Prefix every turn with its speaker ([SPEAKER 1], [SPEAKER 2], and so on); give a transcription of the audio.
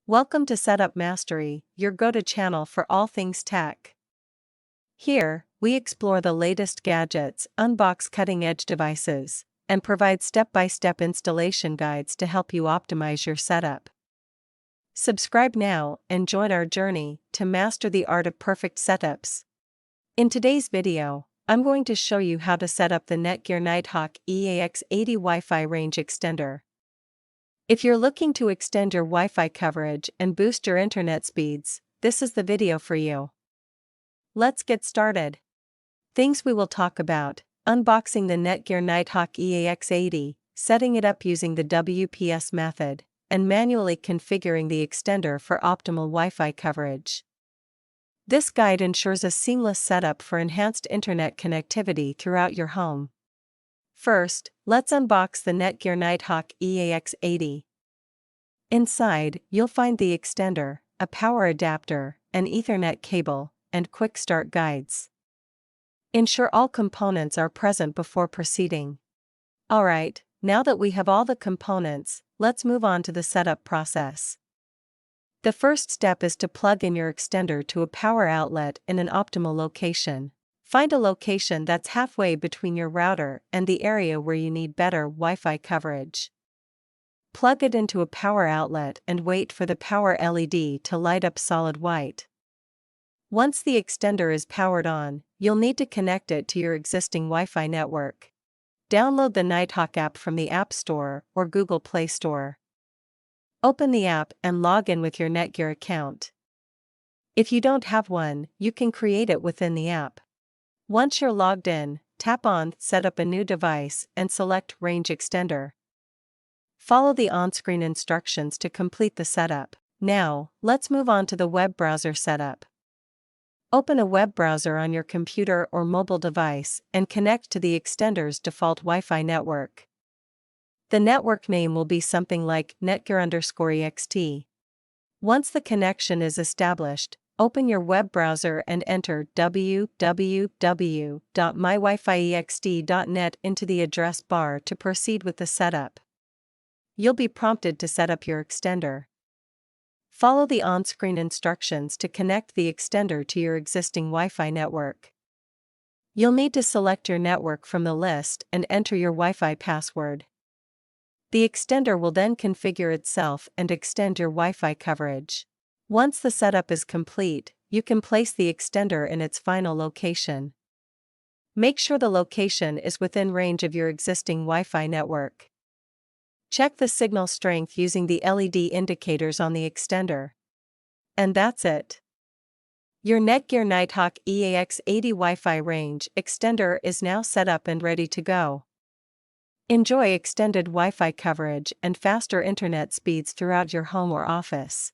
[SPEAKER 1] Welcome to Setup Mastery, your go-to channel for all things tech. Here, we explore the latest gadgets, unbox cutting-edge devices, and provide step-by-step installation guides to help you optimize your setup. Subscribe now and join our journey to master the art of perfect setups. In today's video, I'm going to show you how to set up the Netgear Nighthawk EAX80 Wi-Fi range extender. If you're looking to extend your Wi-Fi coverage and boost your internet speeds, this is the video for you. Let's get started. Things we will talk about: unboxing the Netgear Nighthawk EAX80, setting it up using the WPS method, and manually configuring the extender for optimal Wi-Fi coverage. This guide ensures a seamless setup for enhanced internet connectivity throughout your home. First, let's unbox the Netgear Nighthawk EAX80. Inside, you'll find the extender, a power adapter, an Ethernet cable, and quick start guides. Ensure all components are present before proceeding. Alright, now that we have all the components, let's move on to the setup process. The first step is to plug in your extender to a power outlet in an optimal location. Find a location that's halfway between your router and the area where you need better Wi-Fi coverage. Plug it into a power outlet and wait for the power LED to light up solid white. Once the extender is powered on, you'll need to connect it to your existing Wi-Fi network. Download the Nighthawk app from the App Store or Google Play Store. Open the app and log in with your Netgear account. If you don't have one, you can create it within the app. Once you're logged in, tap on Set up a new device and select Range Extender. Follow the on-screen instructions to complete the setup. Now, let's move on to the web browser setup. Open a web browser on your computer or mobile device and connect to the extender's default Wi-Fi network. The network name will be something like Netgear_EXT. Once the connection is established, open your web browser and enter www.mywifi.ext.net into the address bar to proceed with the setup. You'll be prompted to set up your extender. Follow the on-screen instructions to connect the extender to your existing Wi-Fi network. You'll need to select your network from the list and enter your Wi-Fi password. The extender will then configure itself and extend your Wi-Fi coverage. Once the setup is complete, you can place the extender in its final location. Make sure the location is within range of your existing Wi-Fi network. Check the signal strength using the LED indicators on the extender. And that's it. Your Netgear Nighthawk EAX80 Wi-Fi range extender is now set up and ready to go. Enjoy extended Wi-Fi coverage and faster internet speeds throughout your home or office.